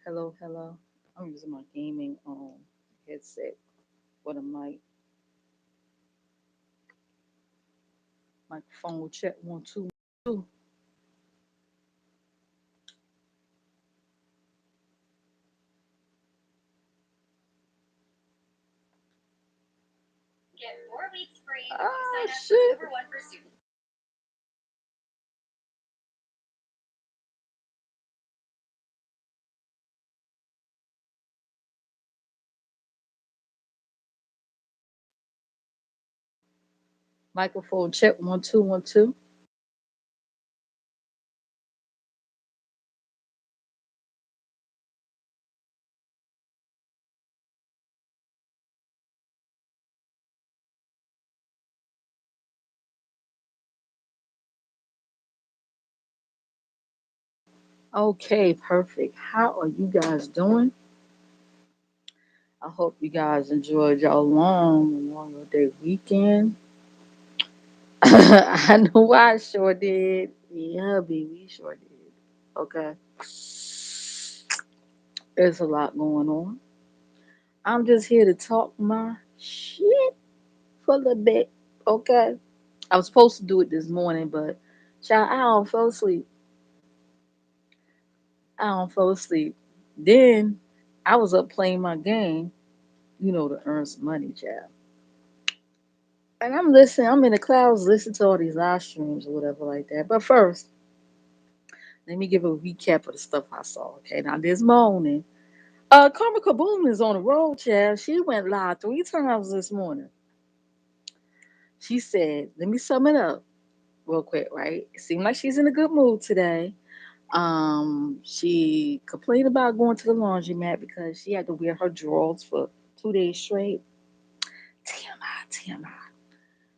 Hello, hello. I'm using my gaming headset with a microphone check 1 2 2. Get 4 weeks free when you Ah sign up for shit. Uber One for students. Microphone check 1 2 1 2. Okay, perfect. How are you guys doing? I hope you guys enjoyed y'all long Memorial Day weekend. I know I sure did. Yeah, hubby, we sure did. Okay. There's a lot going on. I'm just here to talk my shit for a little bit. Okay. I was supposed to do it this morning, but child, I don't fall asleep. I don't fall asleep. Then I was up playing my game, to earn some money, child. And I'm listening, I'm in the clouds listening to all these live streams or whatever like that. But first, let me give a recap of the stuff I saw. Okay, now this morning, Karma Kaboom is on the road, child. She went live 3 times this morning. She said, let me sum it up real quick, right? It seemed like she's in a good mood today. She complained about going to the laundromat because she had to wear her drawers for 2 days straight. TMI, TMI.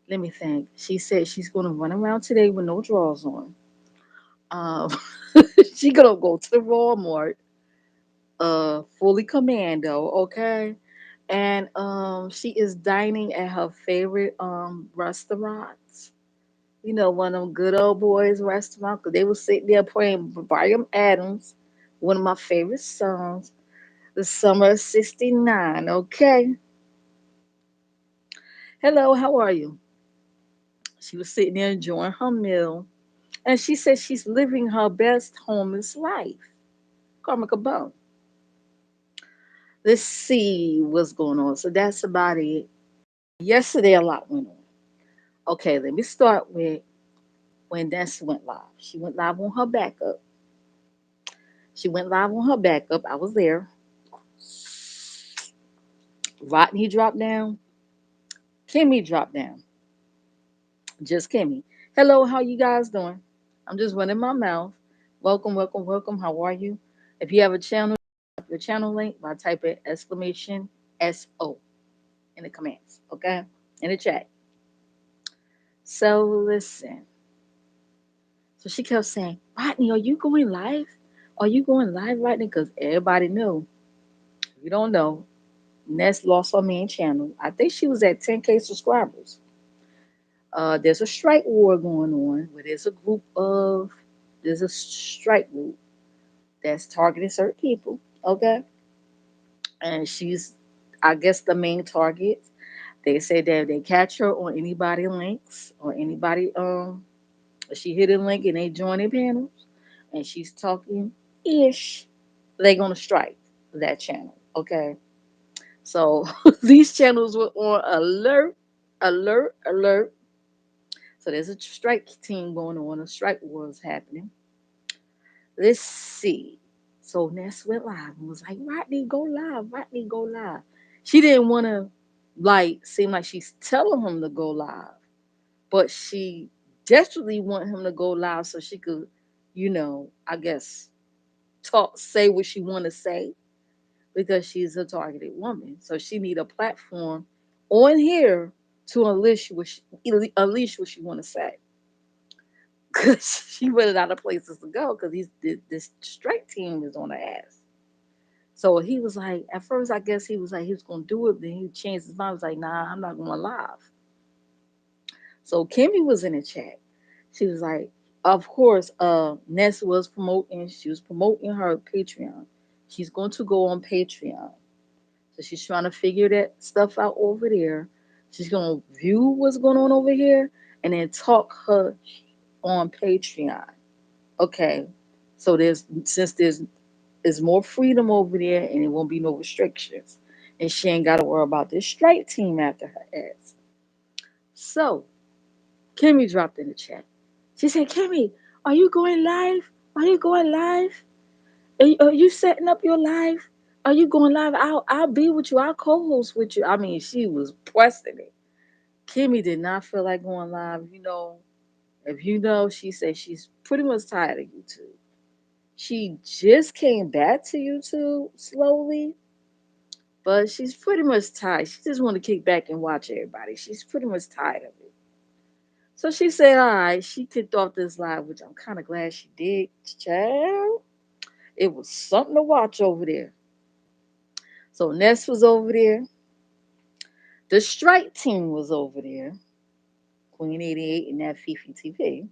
Let me think. She said she's gonna run around today with no drawers on. Um, she gonna go to the Walmart, fully commando, okay? And she is dining at her favorite restaurants. One of them good old boys restaurant, 'cause they was sitting there playing Brian Adams, one of my favorite songs, The Summer of '69. Okay. Hello, how are you? She was sitting there enjoying her meal. And she said she's living her best homeless life. Karma Kabone. Let's see what's going on. So that's about it. Yesterday, a lot went on. Okay, let me start with when Ness went live. She went live on her backup. She went live on her backup. I was there. Rodney dropped down. Kimmy dropped down. Just Kimmy. Hello, how you guys doing? I'm just running my mouth. Welcome, welcome, welcome. How are you? If you have a channel, your channel link by typing exclamation SO in the comments, okay? In the chat. So listen. So she kept saying, Rodney, are you going live? Are you going live, Rodney? Because everybody knew. If you don't know, Ness lost her main channel. I think she was at 10K subscribers. There's a strike war going on where there's a strike group that's targeting certain people, okay? And she's, I guess, the main target. They say that they catch her on anybody links or anybody she hit a link and they join their panels and she's talking ish, they gonna strike that channel. Okay. So these channels were on alert, alert, alert. So there's a strike team going on, a strike war is happening. Let's see. So Ness went live and was like, Rodney, go live, Rodney, go live. She didn't want to seem like she's telling him to go live, but she desperately wanted him to go live so she could, I guess, say what she want to say because she's a targeted woman. So she need a platform on here to unleash what she want to say. Because she running out of places to go because this strike team is on her ass. So he was like, at first, I guess he was like, he was going to do it. Then he changed his mind. He was like, nah, I'm not going live. So Kimmy was in the chat. She was like, of course, Ness was promoting. She was promoting her Patreon. She's going to go on Patreon. So she's trying to figure that stuff out over there. She's going to view what's going on over here and then talk her on Patreon. Okay. So there's more freedom over there and it won't be no restrictions. And she ain't got to worry about this strike team after her ass. So Kimmy dropped in the chat. She said, Kimmy, are you going live? Are you going live? Are you setting up your live? Are you going live? I'll be with you. I'll co-host with you. I mean, she was pressing it. Kimmy did not feel like going live. If you know, she said she's pretty much tired of YouTube. She just came back to YouTube slowly, but she's pretty much tired. She just want to kick back and watch everybody. She's pretty much tired of it. So she said, all right, she kicked off this live, which I'm kind of glad she did. Child, it was something to watch over there. So Ness was over there. The strike team was over there. Queen 88 and that Fifi TV.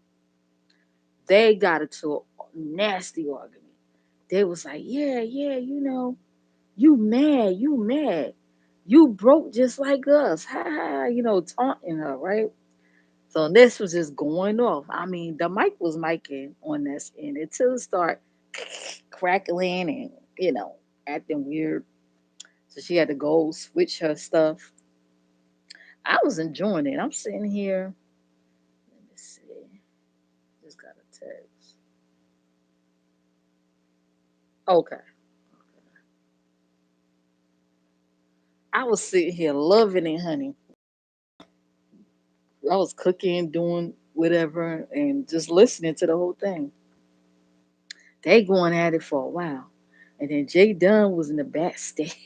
They got into a nasty argument. They was like, yeah, yeah, you mad, you mad. You broke just like us. Ha ha, taunting her, right? So this was just going off. I mean, the mic was micing on this end until it started crackling and, acting weird. So she had to go switch her stuff. I was enjoying it. I'm sitting here. Let me see. Just got a text. Okay. I was sitting here loving it, honey. I was cooking, doing whatever, and just listening to the whole thing. They going at it for a while. And then Jay Dunn was in the backstage.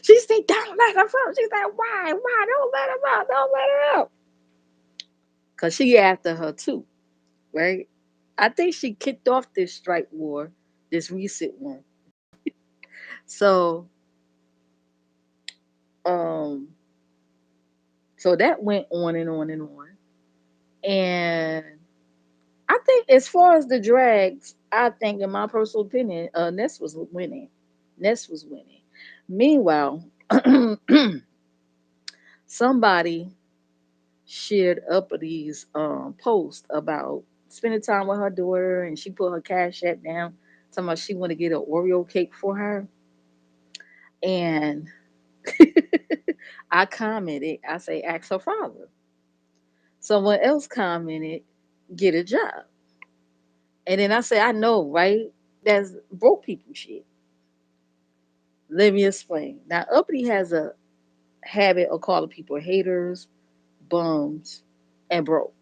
She said, don't let her out. She said, why? Why? Don't let her out. Don't let her out. Because she after her too, right? I think she kicked off this strike war, this recent one. So, um, so that went on and on and on. And I think as far as the drags, I think in my personal opinion, Ness was winning. Ness was winning. Meanwhile, somebody shared up these posts about spending time with her daughter, and she put her cash app down, talking about she want to get an Oreo cake for her. And I commented, I say, ask her father. Someone else commented, get a job. And then I say, I know, right? That's broke people shit. Let me explain. Now, Uppity has a habit of calling people haters, bums, and broke.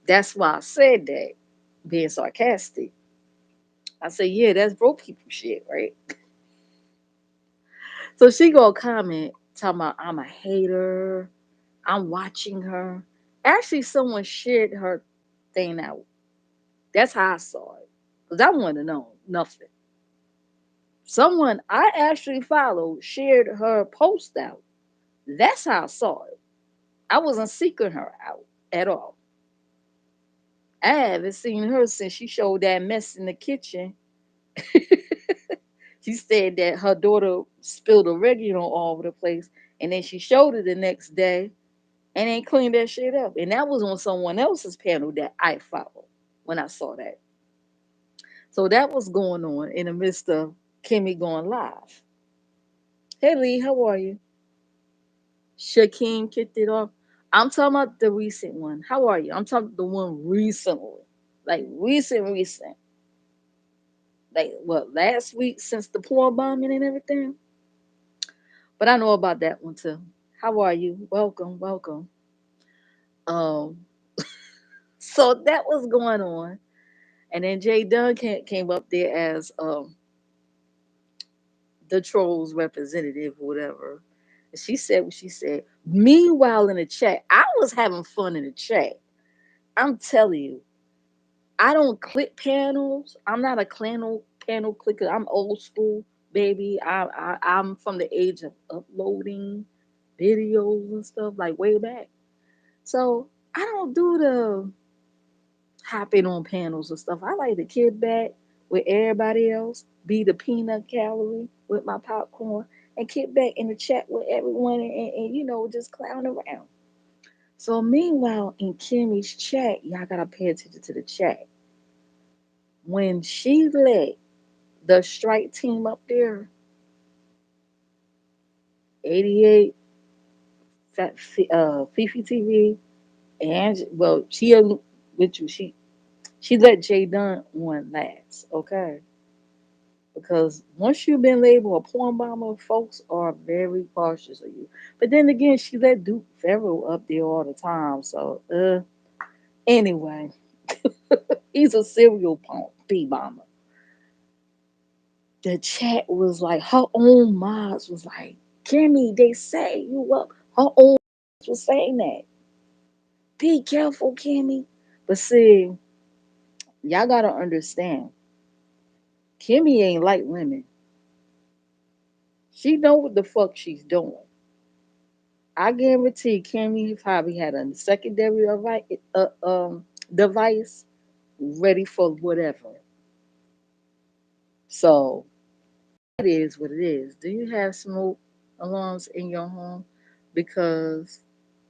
That's why I said that, being sarcastic. I say, yeah, that's broke people shit, right? So she gonna comment talking about I'm a hater. I'm watching her. Actually, someone shared her thing out. That's how I saw it. Because I want to know nothing. Someone I actually followed shared her post out. That's how I saw it. I wasn't seeking her out at all. I haven't seen her since she showed that mess in the kitchen. She said that her daughter spilled oregano all over the place, and then she showed it the next day and then cleaned that shit up. And that was on someone else's panel that I followed when I saw that. So that was going on in the midst of Kimmy going live. Hey Lee, how are you? Shaquem kicked it off. I'm talking about the recent one. How are you? I'm talking about the one recently. Like recent. Like what, last week since the poor bombing and everything? But I know about that one too. How are you? Welcome, welcome. Um, so that was going on. And then Jay Dunn came up there as the trolls representative or whatever. And she said what she said. Meanwhile, in the chat, I was having fun in the chat. I'm telling you, I don't click panels. I'm not a panel clicker. I'm old school, baby. I'm from the age of uploading videos and stuff like way back. So I don't do the hopping on panels and stuff. I like to kid back, with everybody else, be the peanut gallery with my popcorn, and kick back in the chat with everyone and just clown around. So meanwhile, in Kimmy's chat, y'all gotta pay attention to the chat. When she let the strike team up there, 88, Fifi TV, and well, with you, she let Jay Dunn on last, okay? Because once you've been labeled a porn bomber, folks are very cautious of you. But then again, she let Duke Farrell up there all the time. So, anyway, he's a serial pee bomber. The chat was like, her own mods was like, Kimmy, they say you up. Her own mods was saying that. Be careful, Kimmy. But see, y'all gotta understand, Kimmy ain't like women. She know what the fuck she's doing. I guarantee Kimmy probably had a secondary device ready for whatever. So it is what it is. Do you have smoke alarms in your home? Because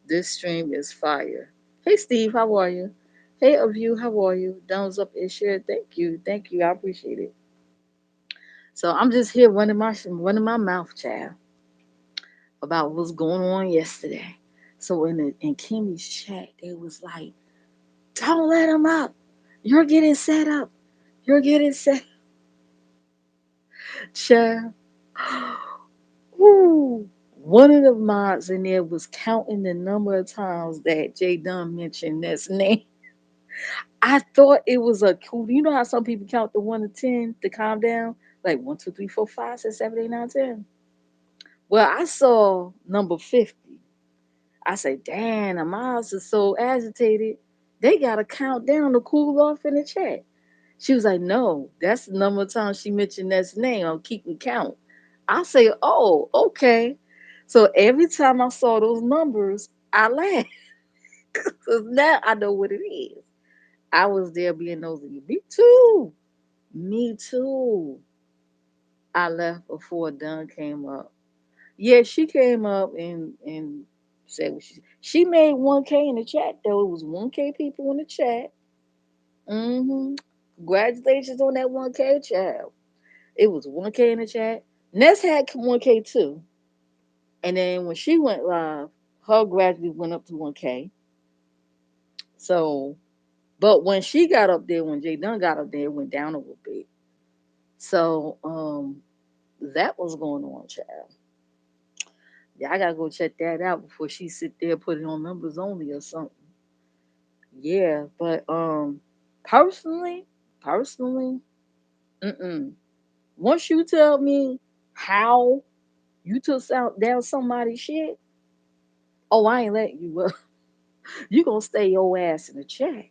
this stream is fire. Hey Steve, how are you? Hey of you, how are you? Thumbs up and share. Thank you. I appreciate it. So I'm just here running my mouth, child, about what's going on yesterday. So in Kimmy's chat, they was like, don't let him up. You're getting set up. You're getting set. Child. Woo. One of the mods in there was counting the number of times that Jay Dunn mentioned this name. I thought it was a cool. You know how some people count the 1 to 10 to calm down, like 1, 2, 3, 4, 5, 6, 7, 8, 9, 10. Well, I saw number 50. I said, "Damn, the mods are so agitated. They got to count down to cool off in the chat." She was like, no, that's the number of times she mentioned that name. I'm keeping count. I say, oh, okay. So every time I saw those numbers, I laughed. Because now I know what it is. I was there being nosy. Me too. Me too. I left before Dunn came up. Yeah, she came up and said what she made 1K in the chat though. It was 1K people in the chat. Congratulations on that 1K, child. It was 1K in the chat. Ness had 1K too. And then when she went live, her gradually went up to 1K. So, but when she got up there, when Jay Dunn got up there, it went down a little bit. So, that was going on, child. Yeah, I gotta go check that out before she sit there put it on members only or something. Yeah, but personally, personally, mm-mm. Once you tell me how you took down somebody's shit, oh, I ain't letting you up. You gonna stay your ass in the chat.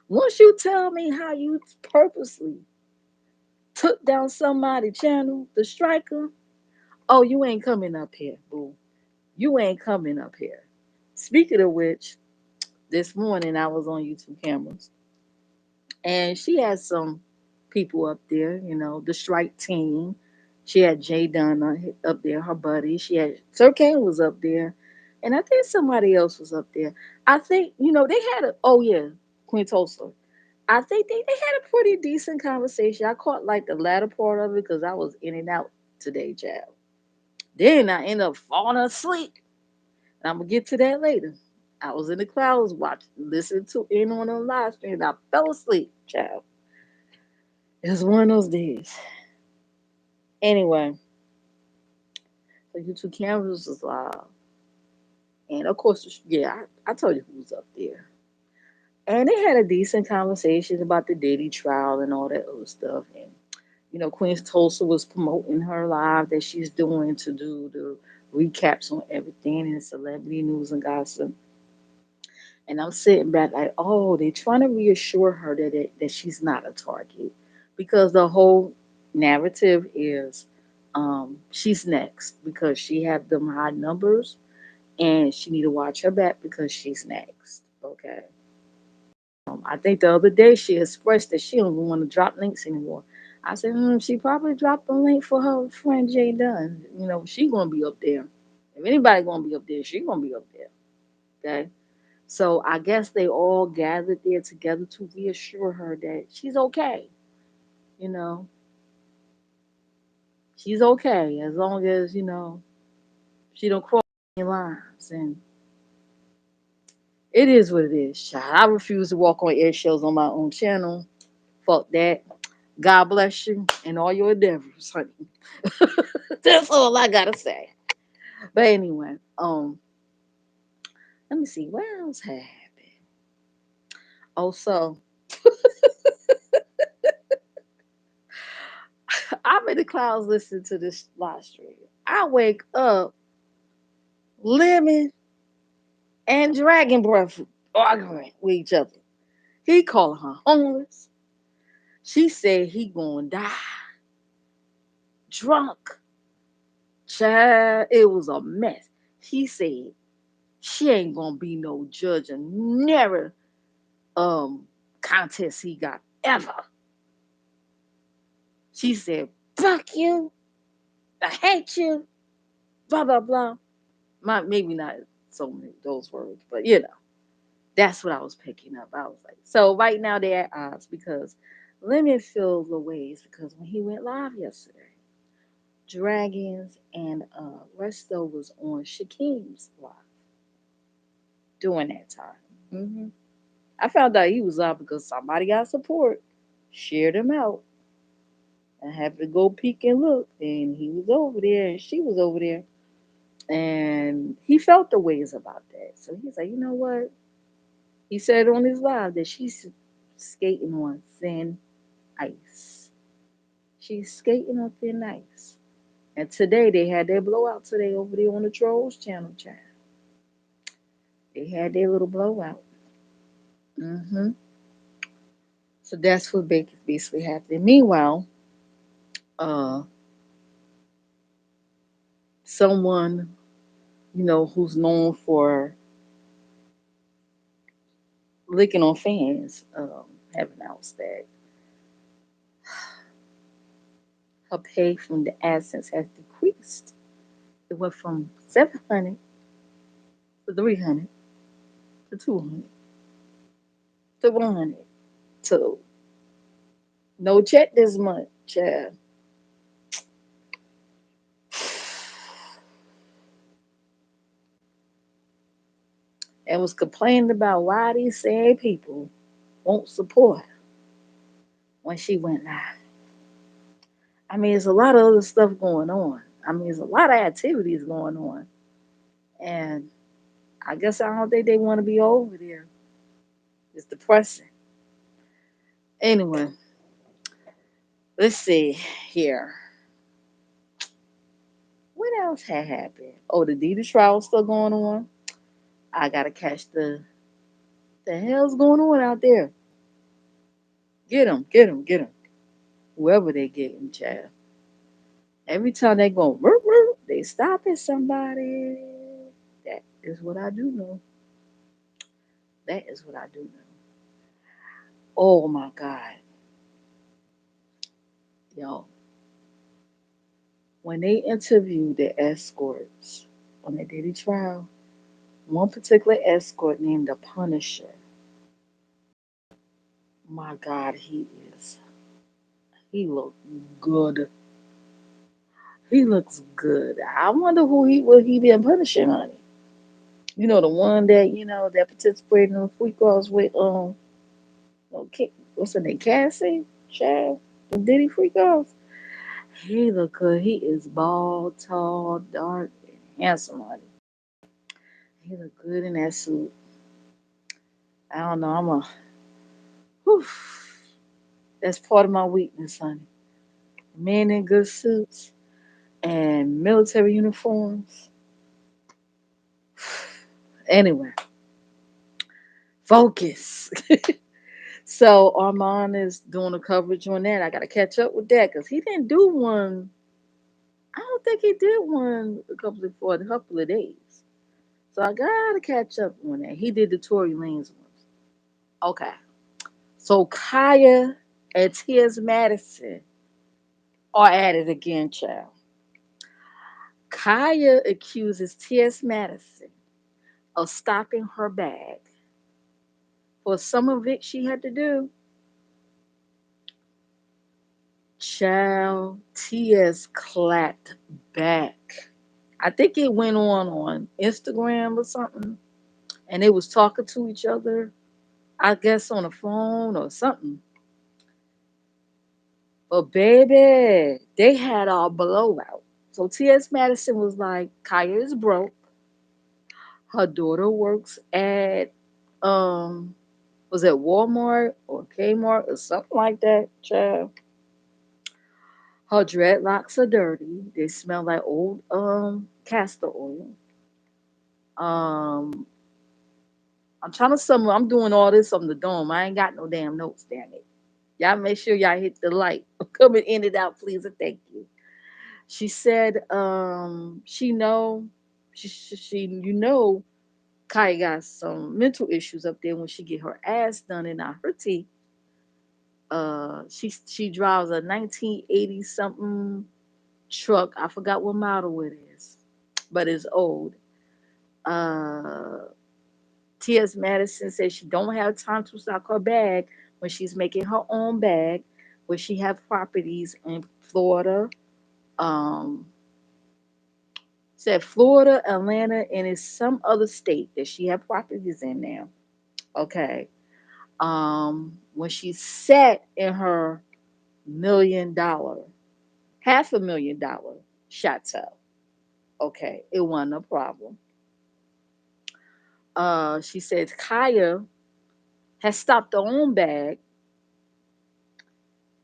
Once you tell me how you purposely took down somebody's channel, the striker, oh, you ain't coming up here, boo. You ain't coming up here. Speaking of which, this morning I was on YouTube cameras and she had some people up there, the strike team. She had Jay Dunn up there, her buddy. She had Sir Kane was up there, and I think somebody else was up there. I think they had oh yeah, Queen Tulsa. I think they had a pretty decent conversation. I caught like the latter part of it because I was in and out today, child. Then I ended up falling asleep. And I'm gonna get to that later. I was in the clouds watching, listening to in on a live stream. And I fell asleep, child. It was one of those days. Anyway, so YouTube cameras was live. And of course, yeah, I told you who was up there. And they had a decent conversation about the Diddy trial and all that other stuff. And Queen Tulsa was promoting her live that she's doing to do the recaps on everything and celebrity news and gossip. And I'm sitting back like, oh, they're trying to reassure her that she's not a target because the whole narrative is she's next because she have them high numbers and she need to watch her back because she's next. Okay. I think the other day she expressed that she don't want to drop links anymore. I said, she probably dropped a link for her friend Jay Dunn. She gonna be up there. If anybody gonna be up there, she gonna be up there. Okay. So I guess they all gathered there together to reassure her that she's okay. You know, she's okay as long as she don't cross any lines. And it is what it is. Child. I refuse to walk on eggshells on my own channel. Fuck that. God bless you and all your endeavors, honey. That's all I gotta say. But anyway, let me see what else happened. Also, I'm in the clouds listening to this live stream. I wake up, lemon and dragon breath arguing with each other. He calling her homeless. She said he gonna die drunk. Child, it was a mess. He said she ain't gonna be no judge and never contest he got ever. She said, fuck you, I hate you, blah blah blah. Maybe not so many those words, but that's what I was picking up. I was like, so right now they're at odds because Lemon feels the ways because when he went live yesterday, Dragons and Resto was on Shakim's live during that time. I found out he was out because somebody got support, shared him out, and had to go peek and look, and he was over there, and she was over there, and he felt the ways about that. So he's like, you know what? He said on his live that she's skating on thin ice. She's skating on thin ice. And today they had their blowout today over there on the Trolls channel, child. They had their little blowout. hmm So that's what basically happened. Meanwhile, uh, someone who's known for licking on fans have announced that her pay from the AdSense has decreased. It went from 700 to 300 to 200 to 100 to no check this month, child. And was complaining about why these same people won't support her when she went live. I mean, there's a lot of other stuff going on. I mean, there's a lot of activities going on. And I guess I don't think they want to be over there. It's depressing. Anyway, let's see here. What else had happened? Oh, the Dita trial still going on. I gotta catch the hell's going on out there. Get them, get them, get them. Whoever they get in, child. Every time they go, "Whoop, whoop," they stop at somebody. That is what I do know. That is what I do know. Oh my God, yo! When they interviewed the escorts on the Diddy trial, one particular escort named the Punisher. My God, he is. He looked good. He looks good. I wonder who he would he been punishing, honey. The one that participated in the freak offs with okay, what's her name, Cassie, Chad, the Diddy freak offs. He look good. He is bald, tall, dark, and handsome, honey. He look good in that suit. I don't know. Whew, that's part of my weakness, honey. Men in good suits and military uniforms. Anyway, focus. So Armand is doing a coverage on that. I got to catch up with that because he didn't do one. I don't think he did one for a couple of days. So I got to catch up on that. He did the Tory Lanez ones. Okay. So Kaya and T.S. Madison are at it again, child. Kaya accuses T.S. Madison of stopping her bag for some of it she had to do. Child, T.S. clapped back. I think it went on Instagram or something, and they was talking to each other. I guess on the phone or something. But baby, they had a blowout. So T.S. Madison was like, Kaya is broke. Her daughter works at was it Walmart or Kmart or something like that, child. Her dreadlocks are dirty. They smell like old castor oil. Um I'm trying to sum I'm doing all this on the dome. I ain't got no damn notes, damn it. Y'all make sure y'all hit the like. Coming in and out, please and thank you. She said, she know, she you know, Kai got some mental issues up there when she get her ass done and not her teeth. She drives a 1980 something truck. I forgot what model it is, but it's old. Uh, T.S. Madison says she don't have time to stock her bag when she's making her own bag, where she have properties in Florida, um, said Florida, Atlanta, and it's some other state that she had properties in now. Okay. When she sat in her $1 million, $500,000 chateau. Okay, it wasn't a problem. She said Kaya has stopped her own bag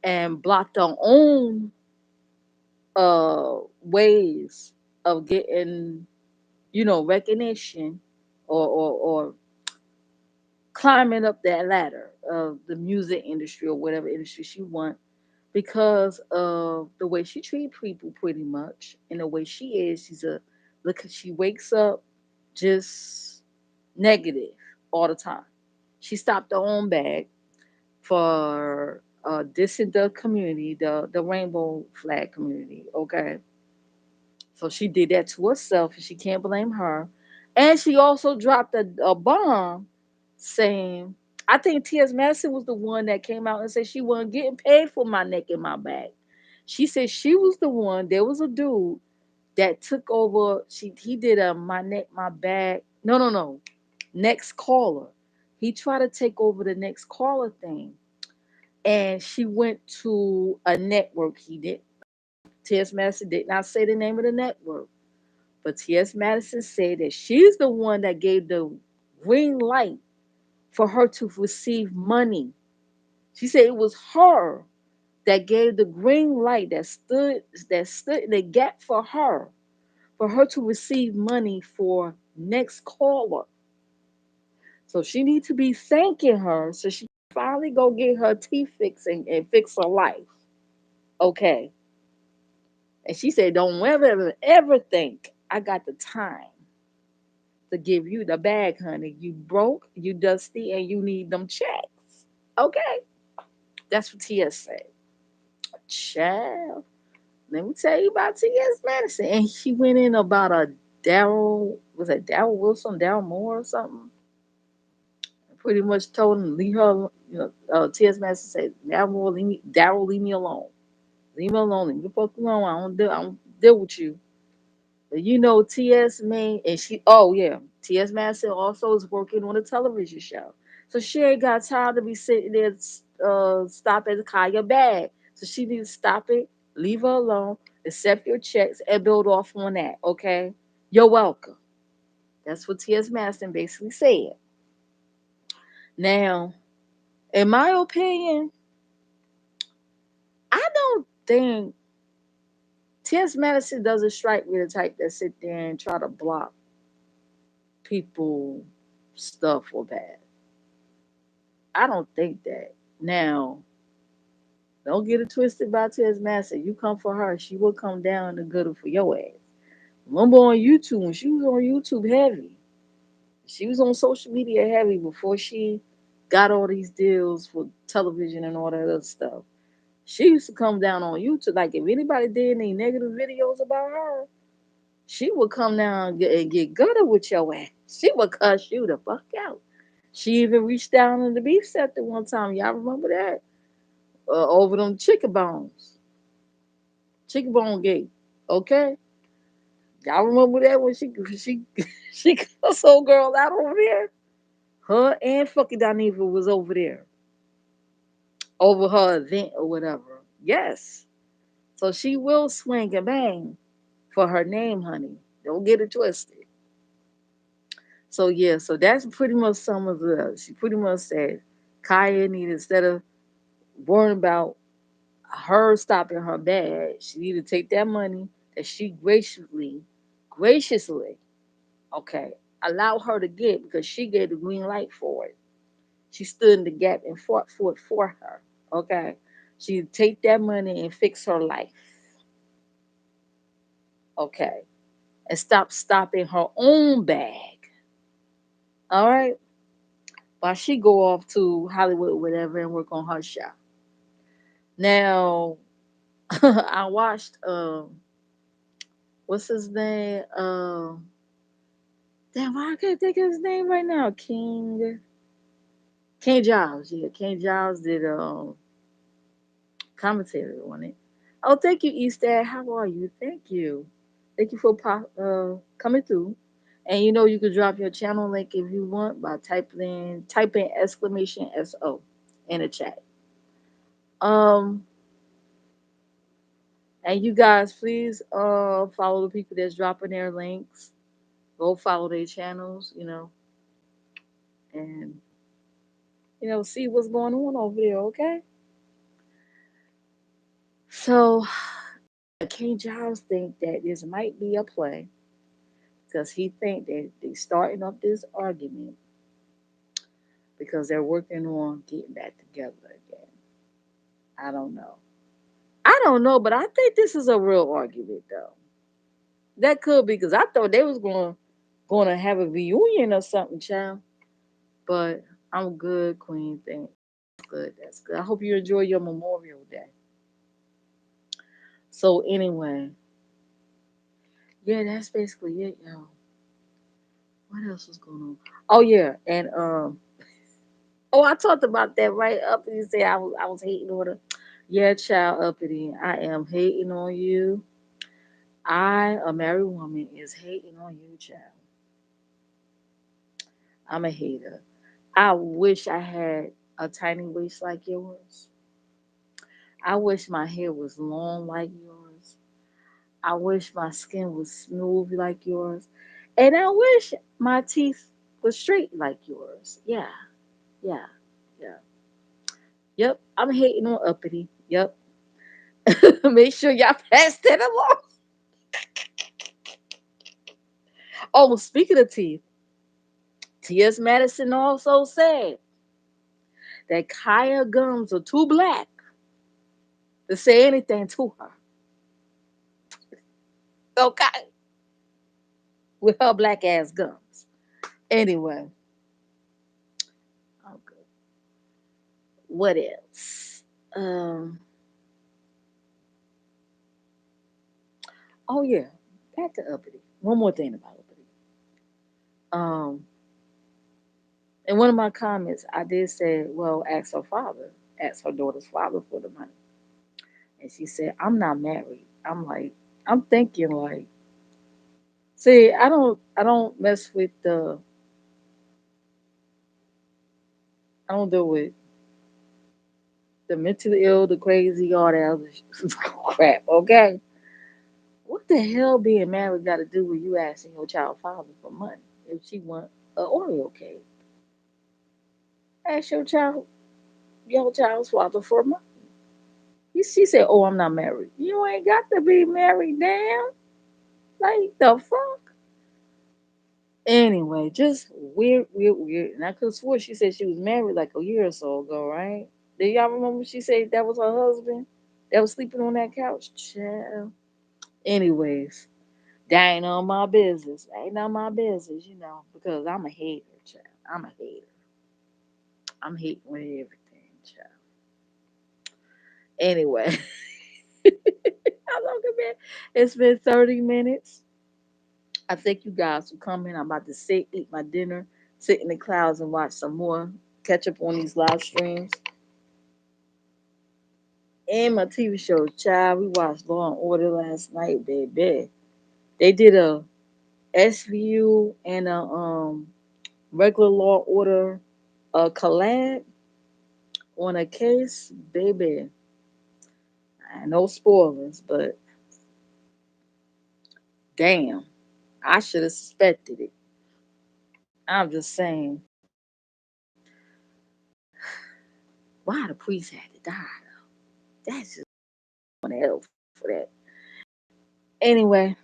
and blocked her own ways of getting, recognition or climbing up that ladder of the music industry or whatever industry she want because of the way she treats people pretty much and the way she is. She's a look she wakes up just negative all the time. She stopped her own bag for dissing the community, the rainbow flag community, okay? So she did that to herself, and she can't blame her. And she also dropped a bomb saying, I think T.S. Madison was the one that came out and said she wasn't getting paid for my neck and my back. She said she was the one. There was a dude that took over. He did a my neck, my back. No, no, no. Next caller. He tried to take over the next caller thing, and she went to a network. He did. T.S. Madison did not say the name of the network. But T.S. Madison said that she's the one that gave the green light for her to receive money. She said it was her that gave the green light that stood in the gap for her to receive money for next caller. So she needs to be thanking her so she finally go get her teeth fixed and fix her life. Okay. And she said, don't ever think I got the time to give you the bag, honey. You broke, you dusty, and you need them checks. Okay? That's what Tia said. Child. Let me tell you about T.S. Madison. And she went in about a was it Daryl Wilson, Daryl Moore or something? Pretty much told him, leave her, T.S. Madison said, Daryl, leave me alone. Leave me alone. Leave me the fuck alone. I don't deal with you. But T.S. Main and oh yeah, T.S. Madison also is working on a television show. So she ain't got time to be sitting there stopping Kaya bag. So she needs to stop it, leave her alone, accept your checks, and build off on that, okay? You're welcome. That's what T.S. Madison basically said. Now, in my opinion, I don't think T.S. Madison doesn't strike me the type that sit there and try to block people stuff or bad. I don't think that. Now, don't get it twisted by Tez Master. You come for her, she will come down and good for your ass. Remember on YouTube, when she was on YouTube heavy, she was on social media heavy before she got all these deals for television and all that other stuff. She used to come down on YouTube. Like if anybody did any negative videos about her, she would come down and get gutter with your ass. She would cuss you the fuck out. She even reached down in the beef sector one time. Y'all remember that? Over them chicken bones, chicken bone gate. Okay, y'all remember that when she she cussed old girl out over there. Her and fucking Daniva was over there over her event or whatever. Yes, so she will swing and bang for her name, honey. Don't get it twisted. So yeah, so that's pretty much some of the. She pretty much said Kaya needed, instead of worrying about her stopping her bad, she needed to take that money that she graciously, okay, allow her to get, because she gave the green light for it. She stood in the gap and fought for it for her. Okay, she take that money and fix her life. Okay, and stop stopping her own bag. All right, while she go off to Hollywood, whatever, and work on her show. Now, I watched what's his name? Damn, why I can't think of his name right now. King Giles. Yeah, King Giles did commentary on it. Oh, thank you, Eastad. How are you? Thank you. Thank you for coming through. And you know you could drop your channel link if you want by typing exclamation SO in the chat. Um and you guys please follow the people that's dropping their links. Go follow their channels, and see what's going on over there, okay? So King Giles think that this might be a play because he think that they starting up this argument because they're working on getting back together again. I don't know. I don't know, but I think this is a real argument though. That could be because I thought they was going to have a reunion or something, child. But I'm good, Queen. Thank good. That's good. I hope you enjoy your Memorial Day. So anyway, yeah, that's basically it, y'all. What else was going on? Oh yeah, and oh, I talked about that right up. You say I was hating on her. Yeah, child, uppity. I am hating on you. I, a married woman, is hating on you, child. I'm a hater. I wish I had a tiny waist like yours. I wish my hair was long like yours. I wish my skin was smooth like yours. And I wish my teeth were straight like yours. Yeah, yeah, yeah. Yep, I'm hating on uppity. Yep. Make sure y'all pass that along. Oh, speaking of teeth, T.S. Madison also said that Kaya gums are too black to say anything to her. Okay, with her black ass gums. Anyway, okay. What else? Um. Oh yeah, back to uppity. One more thing about uppity. Um. In one of my comments, I did say, "Well, ask her daughter's father for the money," and she said, "I'm not married." I'm like, I'm thinking like, see, I don't mess with I don't deal with the mentally ill, the crazy, all that other crap. Okay, what the hell being married got to do with you asking your child father for money if she want an Oreo cake? Ask your child's father for money. She said, "Oh, I'm not married." You ain't got to be married, damn. Like the fuck. Anyway, just weird, weird, weird. And I could have swore she said she was married like a year or so ago, right? Do y'all remember she said that was her husband that was sleeping on that couch? Child. Anyways, that ain't on my business. That ain't on my business, because I'm a hater, child. I'm a hater. I'm hating with everything, child. Anyway, how long it been? It's been 30 minutes. I thank you guys for coming. I'm about to sit, eat my dinner, sit in the clouds and watch some more. Catch up on these live streams and my TV shows. Child, we watched Law and Order last night, baby. They did a SVU and a regular Law and Order collab on a case, baby. No spoilers, but damn, I should have suspected it. I'm just saying, why the priest had to die? That's just on hell for that. Anyway,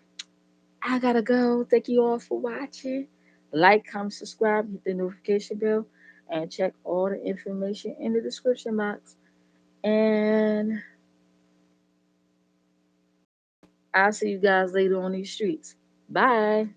I gotta go. Thank you all for watching. Like, comment, subscribe, hit the notification bell, and check all the information in the description box. And I'll see you guys later on these streets. Bye.